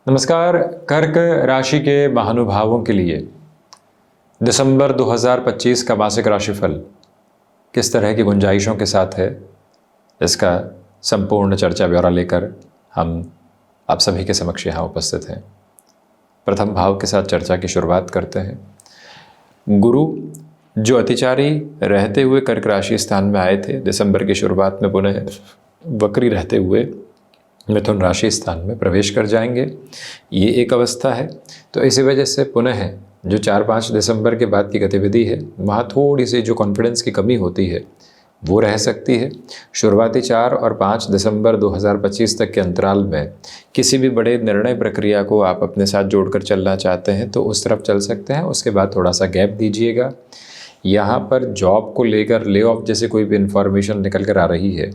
नमस्कार। कर्क राशि के महानुभावों के लिए दिसंबर 2025 का मासिक राशिफल किस तरह की गुंजाइशों के साथ है, इसका संपूर्ण चर्चा ब्यौरा लेकर हम आप सभी के समक्ष यहाँ उपस्थित हैं। प्रथम भाव के साथ चर्चा की शुरुआत करते हैं। गुरु जो अतिचारी रहते हुए कर्क राशि स्थान में आए थे, दिसंबर की शुरुआत में पुनः वक्री रहते हुए मिथुन राशि स्थान में प्रवेश कर जाएंगे। ये एक अवस्था है। तो इसी वजह से पुनः जो 4-5 दिसंबर के बाद की गतिविधि है, वहाँ थोड़ी सी जो कॉन्फिडेंस की कमी होती है वो रह सकती है। शुरुआती 4 और 5 दिसंबर 2025 तक के अंतराल में किसी भी बड़े निर्णय प्रक्रिया को आप अपने साथ जोड़कर चलना चाहते हैं तो उस तरफ चल सकते हैं। उसके बाद थोड़ा सा गैप दीजिएगा। यहाँ पर जॉब को लेकर ले ऑफ जैसे कोई भी इन्फॉर्मेशन निकल कर आ रही है,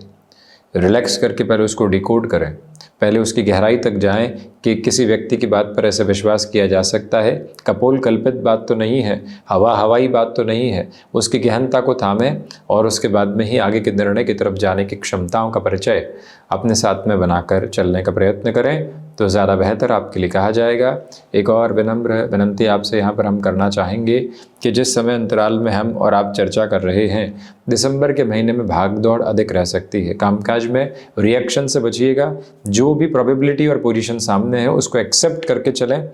रिलैक्स करके पहले उसको डिकोड करें, पहले उसकी गहराई तक जाएं कि किसी व्यक्ति की बात पर ऐसे विश्वास किया जा सकता है। कपोल कल्पित बात तो नहीं है, हवाई बात तो नहीं है। उसकी गहनता को थामें और उसके बाद में ही आगे के निर्णय की तरफ जाने की क्षमताओं का परिचय अपने साथ में बनाकर चलने का प्रयत्न करें तो ज़्यादा बेहतर आपके लिए कहा जाएगा। एक और विनम्र विनंती आपसे यहाँ पर हम करना चाहेंगे कि जिस समय अंतराल में हम और आप चर्चा कर रहे हैं, दिसंबर के महीने में भाग दौड़ अधिक रह सकती है। कामकाज में रिएक्शन से बचिएगा। जो भी प्रोबेबिलिटी और पोजीशन सामने है उसको एक्सेप्ट करके चलें।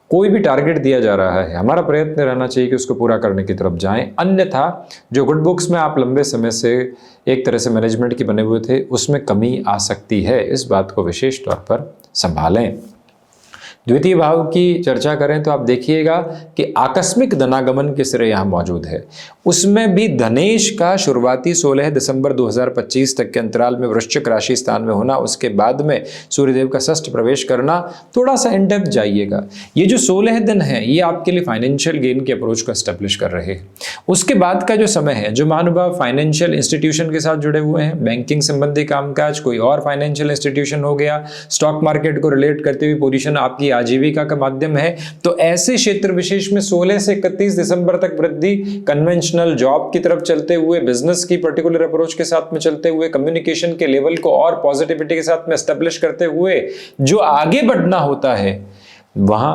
कोई भी टारगेट दिया जा रहा है, हमारा प्रयत्न रहना चाहिए कि उसको पूरा करने की तरफ जाएं। अन्यथा जो गुड बुक्स में आप लंबे समय से एक तरह से मैनेजमेंट की बने हुए थे, उसमें कमी आ सकती है। इस बात को विशेष तौर पर संभालें। द्वितीय भाव की चर्चा करें तो आप देखिएगा कि आकस्मिक धनागमन के सिरे यहाँ मौजूद है। उसमें भी धनेश का शुरुआती 16 दिसंबर 2025 तक के अंतराल में वृश्चिक राशि स्थान में होना, उसके बाद में सूर्यदेव का षष्ठ प्रवेश करना। थोड़ा सा इन डेप्थ जाइएगा। ये जो 16 दिन है ये आपके लिए फाइनेंशियल गेन की अप्रोच को एस्टेब्लिश कर रहे हैं। उसके बाद का जो समय है, जो महानुभाव फाइनेंशियल इंस्टीट्यूशन के साथ जुड़े हुए हैं, बैंकिंग संबंधी कामकाज, कोई और फाइनेंशियल इंस्टीट्यूशन हो गया, स्टॉक मार्केट को रिलेट करते हुए पोजीशन आपकी आजीविका का माध्यम है, तो ऐसे क्षेत्र विशेष में 16 से 31 दिसंबर तक वृद्धि, कन्वेंशनल जॉब की तरफ चलते हुए, बिजनेस की पर्टिकुलर अप्रोच के साथ में चलते हुए, कम्युनिकेशन के लेवल को और पॉजिटिविटी के साथ में एस्टेब्लिश करते हुए जो आगे बढ़ना होता है, वहां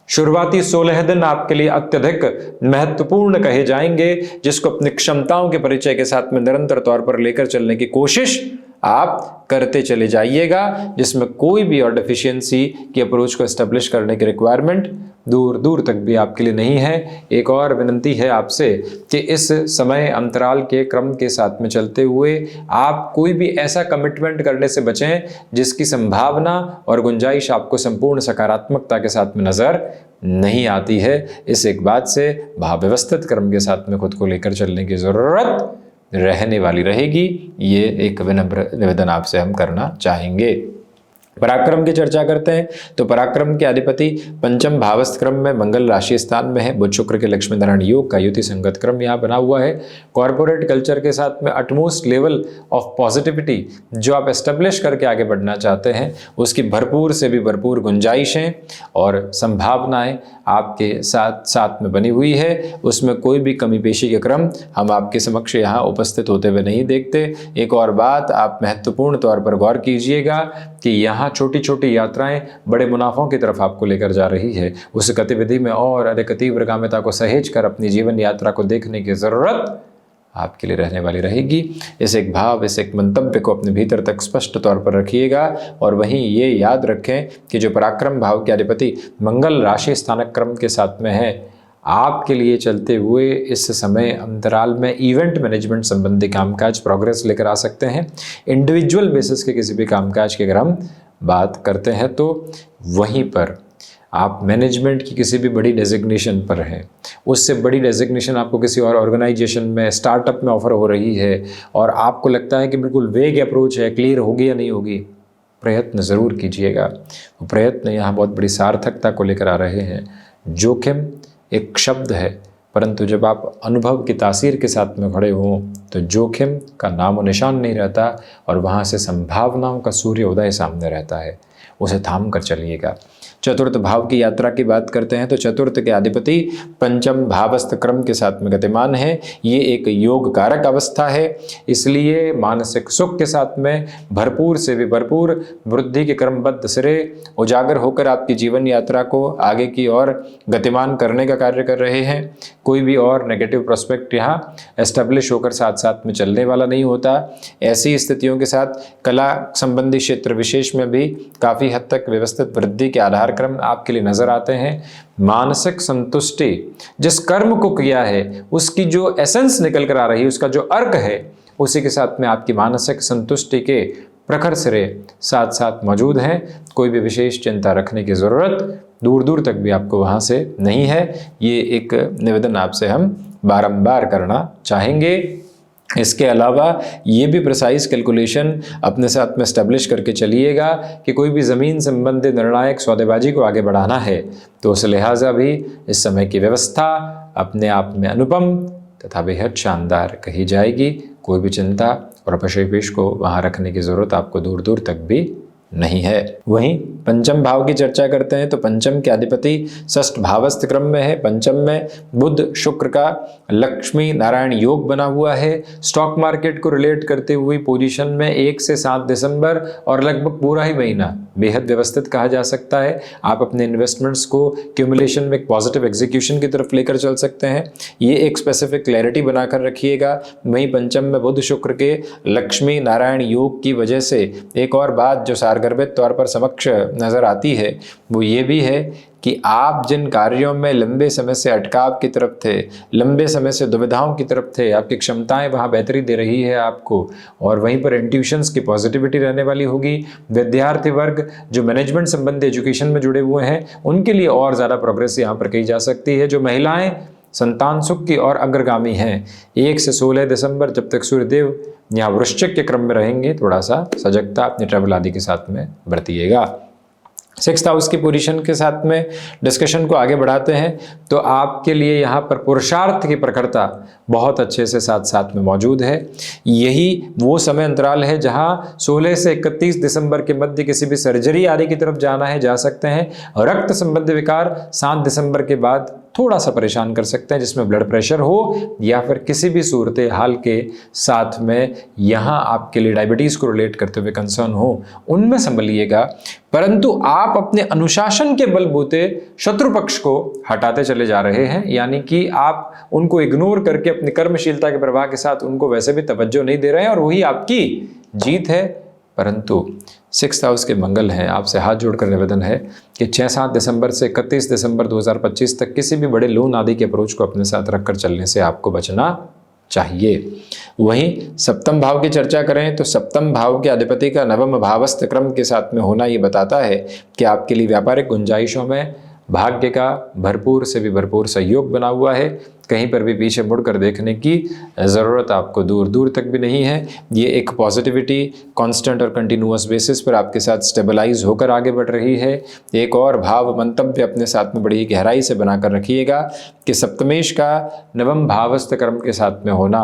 शुरुआती 16 दिन आपके लिए अत्यधिक महत्वपूर्ण कहे जाएंगे, जिसको अपनी क्षमताओं के परिचय के साथ में निरंतर तौर पर लेकर चलने की कोशिश आप करते चले जाइएगा, जिसमें कोई भी और डेफिशिएंसी की अप्रोच को एस्टेब्लिश करने की रिक्वायरमेंट दूर दूर तक भी आपके लिए नहीं है। एक और विनंती है आपसे कि इस समय अंतराल के क्रम के साथ में चलते हुए आप कोई भी ऐसा कमिटमेंट करने से बचें जिसकी संभावना और गुंजाइश आपको संपूर्ण सकारात्मकता के साथ में नजर नहीं आती है। इस एक बात से भाव व्यवस्थित क्रम के साथ में खुद को लेकर चलने की जरूरत रहने वाली रहेगी। ये एक विनम्र निवेदन आपसे हम करना चाहेंगे। पराक्रम की चर्चा करते हैं तो पराक्रम के अधिपति पंचम भावस्थ क्रम में मंगल राशि स्थान में है। बुध शुक्र के लक्ष्मी नारायण योग का युति संगत क्रम यहाँ बना हुआ है। कॉर्पोरेट कल्चर के साथ में अटमोस्ट लेवल ऑफ पॉजिटिविटी जो आप एस्टेब्लिश करके आगे बढ़ना चाहते हैं, उसकी भरपूर से भी भरपूर गुंजाइशें और संभावनाएं आपके साथ साथ में बनी हुई है। उसमें कोई भी कमी पेशी के क्रम हम आपके समक्ष यहाँ उपस्थित होते हुए नहीं देखते। एक और बात आप महत्वपूर्ण तौर पर गौर कीजिएगा कि यहाँ छोटी छोटी यात्राएं बड़े मुनाफों की तरफ आपको लेकर जा रही है। उस गतिविधि में और अधिक तीव्रगामिता को सहेज कर अपनी जीवन यात्रा को देखने की जरूरत आपके लिए रहने वाली रहेगी। इस एक भाव, इस एक मंतव्य को अपने भीतर तक स्पष्ट तौर पर रखिएगा और वहीं ये याद रखें कि जो पराक्रम भाव के अधिपति मंगल राशि स्थानक क्रम के साथ में है, आपके लिए चलते हुए इस समय अंतराल में इवेंट मैनेजमेंट संबंधी कामकाज प्रोग्रेस लेकर आ सकते हैं। इंडिविजुअल बेसिस के किसी भी कामकाज की अगर हम बात करते हैं तो वहीं पर आप मैनेजमेंट की किसी भी बड़ी डेजिग्नेशन पर हैं, उससे बड़ी डेजिग्नेशन आपको किसी और ऑर्गेनाइजेशन में, स्टार्टअप में ऑफर हो रही है और आपको लगता है कि बिल्कुल वेग अप्रोच है, क्लियर होगी या नहीं होगी, प्रयत्न ज़रूर कीजिएगा। वो प्रयत्न यहाँ बहुत बड़ी सार्थकता को लेकर आ रहे हैं। जोखिम एक शब्द है, परंतु जब आप अनुभव की तासीर के साथ में खड़े हों तो जोखिम का नामो निशान नहीं रहता और वहाँ से संभावनाओं का सूर्योदय सामने रहता है। उसे थाम कर चलिएगा। चतुर्थ भाव की यात्रा की बात करते हैं तो चतुर्थ के अधिपति पंचम भावस्थ क्रम के साथ में गतिमान है। ये एक योग कारक अवस्था है, इसलिए मानसिक सुख के साथ में भरपूर से भी भरपूर वृद्धि के क्रमबद्ध सिरे उजागर होकर आपकी जीवन यात्रा को आगे की ओर गतिमान करने का कार्य कर रहे हैं। कोई भी और नेगेटिव प्रोस्पेक्ट यहाँ एस्टेब्लिश होकर साथ साथ में चलने वाला नहीं होता। ऐसी स्थितियों के साथ कला संबंधी क्षेत्र विशेष में भी काफ़ी हद तक व्यवस्थित वृद्धि के आधार क्रम आपके लिए नजर आते हैं। मानसिक संतुष्टि, जिस कर्म को किया है उसकी जो एसेंस निकल कर आ रही है, उसका जो अर्क है, उसी के साथ में आपकी मानसिक संतुष्टि के प्रखर सिरे साथ साथ मौजूद हैं। कोई भी विशेष चिंता रखने की ज़रूरत दूर दूर तक भी आपको वहाँ से नहीं है। ये एक निवेदन आपसे हम बारंबार करना चाहेंगे। इसके अलावा ये भी प्रिसाइज कैलकुलेशन अपने साथ में एस्टेब्लिश करके चलिएगा कि कोई भी ज़मीन संबंधित निर्णायक सौदेबाजी को आगे बढ़ाना है तो उस लिहाजा भी इस समय की व्यवस्था अपने आप में अनुपम तथा बेहद शानदार कही जाएगी। कोई भी चिंता और अपशेपेश को वहाँ रखने की ज़रूरत आपको दूर दूर तक भी नहीं है। वहीं पंचम भाव की चर्चा करते हैं तो पंचम के अधिपति षष्ठ भावस्थ क्रम में है। पंचम में बुध शुक्र का लक्ष्मी नारायण योग बना हुआ है। स्टॉक मार्केट को रिलेट करते हुए पोजीशन में 1 से 7 दिसंबर और लगभग पूरा ही महीना बेहद व्यवस्थित कहा जा सकता है। आप अपने इन्वेस्टमेंट्स को क्यूमुलेशन में एक पॉजिटिव एग्जीक्यूशन की तरफ लेकर चल सकते हैं। ये एक स्पेसिफिक क्लैरिटी बनाकर रखिएगा। वहीं पंचम में बुध शुक्र के लक्ष्मी नारायण योग की वजह से एक और बात जो सारगर्भित तौर पर समक्ष नजर आती है वो ये भी है कि आप जिन कार्यों में लंबे समय से अटकाव की तरफ थे, लंबे समय से दुविधाओं की तरफ थे, आपकी क्षमताएं वहाँ बेहतरी दे रही है आपको, और वहीं पर इंट्यूशंस की पॉजिटिविटी रहने वाली होगी। विद्यार्थी वर्ग जो मैनेजमेंट संबंधी एजुकेशन में जुड़े हुए हैं उनके लिए और ज़्यादा प्रोग्रेस यहाँ पर कही जा सकती है। जो महिलाएं संतान सुख की और अग्रगामी हैं, 1 से 16 दिसंबर जब तक सूर्यदेव यहाँ वृश्चिक के क्रम में रहेंगे, थोड़ा सा सजगता अपने ट्रैवल आदि के साथ में बरतिएगा। 6th हाउस की पोजीशन के साथ में डिस्कशन को आगे बढ़ाते हैं तो आपके लिए यहाँ पर पुरुषार्थ की प्रखरता बहुत अच्छे से साथ साथ में मौजूद है। यही वो समय अंतराल है जहाँ 16 से 31 दिसंबर के मध्य किसी भी सर्जरी आदि की तरफ जाना है, जा सकते हैं। रक्त संबंधी विकार 7 दिसंबर के बाद थोड़ा सा परेशान कर सकते हैं, जिसमें ब्लड प्रेशर हो या फिर किसी भी सूरत हाल के साथ में यहाँ आपके लिए डायबिटीज़ को रिलेट करते हुए कंसर्न हो, उनमें संभलिएगा। परंतु आप अपने अनुशासन के बलबूते शत्रु पक्ष को हटाते चले जा रहे हैं, यानी कि आप उनको इग्नोर करके अपनी कर्मशीलता के प्रवाह के साथ उनको वैसे भी तवज्जो नहीं दे रहे हैं, और वही आपकी जीत है। परंतु 6th हाउस के मंगल हैं। आपसे हाथ जोड़कर निवेदन है कि 6-7 दिसंबर से 31 दिसंबर 2025 तक किसी भी बड़े लोन आदि के अप्रोच को अपने साथ रखकर चलने से आपको बचना चाहिए। वहीं सप्तम भाव की चर्चा करें तो सप्तम भाव के अधिपति का नवम भावस्थ क्रम के साथ में होना ये बताता है कि आपके लिए व्यापारिक गुंजाइशों में भाग्य का भरपूर से भी भरपूर सहयोग बना हुआ है। कहीं पर भी पीछे मुड़कर देखने की ज़रूरत आपको दूर दूर तक भी नहीं है। ये एक पॉजिटिविटी कांस्टेंट और कंटिन्यूअस बेसिस पर आपके साथ स्टेबलाइज होकर आगे बढ़ रही है। एक और भाव मंतव्य अपने साथ में बड़ी गहराई से बनाकर रखिएगा कि सप्तमेश का नवम भावस्थ कर्म के साथ में होना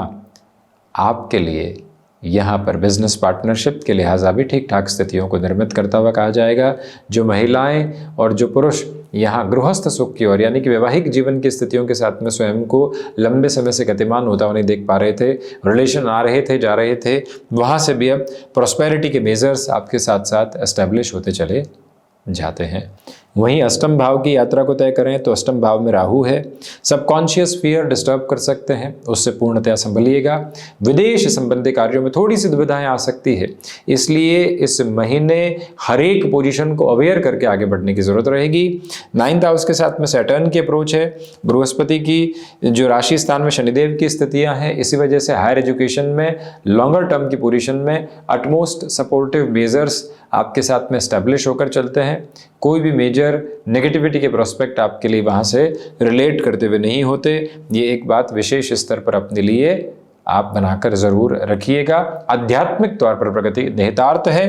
आपके लिए यहाँ पर बिजनेस पार्टनरशिप के लिहाजा भी ठीक ठाक स्थितियों को निर्मित करता हुआ कहा जाएगा। जो महिलाएं और जो पुरुष यहाँ गृहस्थ सुख की ओर यानी कि वैवाहिक जीवन की स्थितियों के साथ में स्वयं को लंबे समय से गतिमान होता हुआ नहीं देख पा रहे थे, रिलेशन आ रहे थे जा रहे थे, वहाँ से भी अब प्रॉस्पेरिटी के मेजर्स आपके साथ साथ एस्टेब्लिश होते चले जाते हैं। वहीं अष्टम भाव की यात्रा को तय करें तो अष्टम भाव में राहु है। सबकॉन्शियस फियर डिस्टर्ब कर सकते हैं, उससे पूर्णतया संभलिएगा। विदेश संबंधी कार्यों में थोड़ी सी दुविधाएं आ सकती है, इसलिए इस महीने हर एक पोजीशन को अवेयर करके आगे बढ़ने की जरूरत रहेगी। 9th हाउस के साथ में सैटर्न की अप्रोच है। बृहस्पति की जो राशि स्थान में शनिदेव की स्थितियां हैं, इसी वजह से हायर एजुकेशन में लॉन्गर टर्म की पोजीशन में अटमोस्ट सपोर्टिव मेजर्स आपके साथ में एस्टेब्लिश होकर चलते हैं। कोई भी मेजर नेगेटिविटी के प्रोस्पेक्ट आपके लिए वहाँ से रिलेट करते हुए नहीं होते। ये एक बात विशेष स्तर पर अपने लिए आप बनाकर ज़रूर रखिएगा। आध्यात्मिक तौर पर प्रगति निहितार्थ है।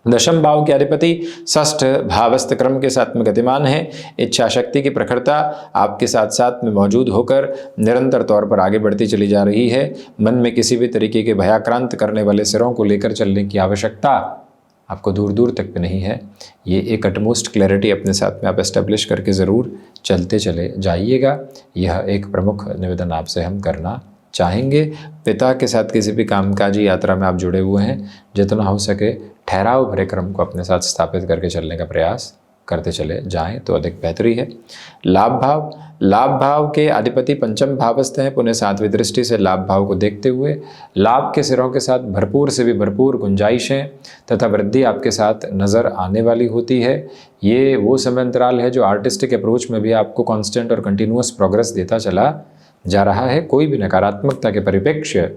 दशम भाव के अधिपति षष्ठ भावस्थ क्रम के साथ में गतिमान है। इच्छा शक्ति की प्रखरता आपके साथ साथ में मौजूद होकर निरंतर तौर पर आगे बढ़ती चली जा रही है। मन में किसी भी तरीके के भयाक्रांत करने वाले सिरों को लेकर चलने की आवश्यकता आपको दूर दूर तक भी नहीं है। ये एक अटमोस्ट क्लैरिटी अपने साथ में आप एस्टेब्लिश करके ज़रूर चलते चले जाइएगा। यह एक प्रमुख निवेदन आपसे हम करना चाहेंगे। पिता के साथ किसी भी कामकाजी यात्रा में आप जुड़े हुए हैं, जितना हो सके ठहराव भरे क्रम को अपने साथ स्थापित करके चलने का प्रयास करते चले जाएं तो अधिक बेहतरी है। लाभ भाव के अधिपति पंचम भावस्थ हैं, पुनः 7वीं दृष्टि से लाभ भाव को देखते हुए लाभ के सिरों के साथ भरपूर से भी भरपूर गुंजाइशें तथा वृद्धि आपके साथ नज़र आने वाली होती है। ये वो समय अंतराल है जो आर्टिस्टिक अप्रोच में भी आपको कांस्टेंट और कंटिन्यूअस प्रोग्रेस देता चला जा रहा है। कोई भी नकारात्मकता के परिप्रेक्ष्य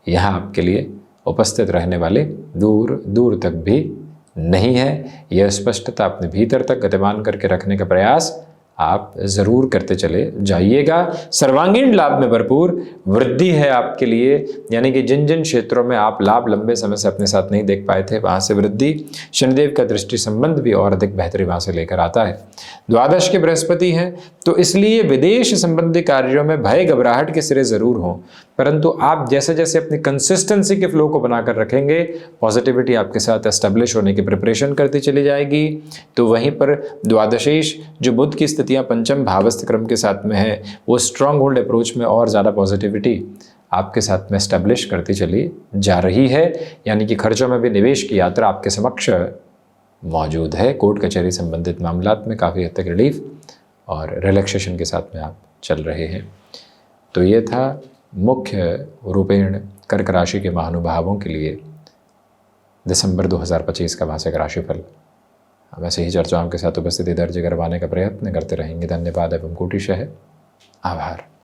यहाँ आपके लिए उपस्थित रहने वाले दूर दूर तक भी नहीं है। यह स्पष्टता अपने भीतर तक गतिमान करके रखने का प्रयास आप ज़रूर करते चले जाइएगा। सर्वांगीण लाभ में भरपूर वृद्धि है आपके लिए, यानी कि जिन जिन क्षेत्रों में आप लाभ लंबे समय से अपने साथ नहीं देख पाए थे वहाँ से वृद्धि। शनिदेव का दृष्टि संबंध भी और अधिक बेहतरी वहाँ से लेकर आता है। द्वादश के बृहस्पति हैं, तो इसलिए विदेश संबंधी कार्यों में भय घबराहट के सिरे ज़रूर हों, परंतु आप जैसे जैसे अपनी कंसिस्टेंसी के फ्लो को बनाकर रखेंगे, पॉजिटिविटी आपके साथ एस्टेब्लिश होने की प्रिपरेशन करती चली जाएगी। तो वहीं पर द्वादशीश जो बुध की स्थितियां पंचम भावस्थ क्रम के साथ में है, वो स्ट्रांग होल्ड अप्रोच में और ज़्यादा पॉजिटिविटी आपके साथ में एस्टेब्लिश करती चली जा रही है। यानी कि खर्चों में भी निवेश की यात्रा आपके समक्ष मौजूद है। कोर्ट कचहरी संबंधित मामलात में काफ़ी हद तक रिलीफ और रिलैक्सेशन के साथ में आप चल रहे हैं। तो ये था मुख्य रूपेण कर्क राशि के महानुभावों के लिए दिसंबर 2025 का मासिक राशिफल। हम ऐसे ही चर्चाओं के साथ उपस्थिति दर्ज करवाने का प्रयत्न करते रहेंगे। धन्यवाद एवं कोटिशः आभार।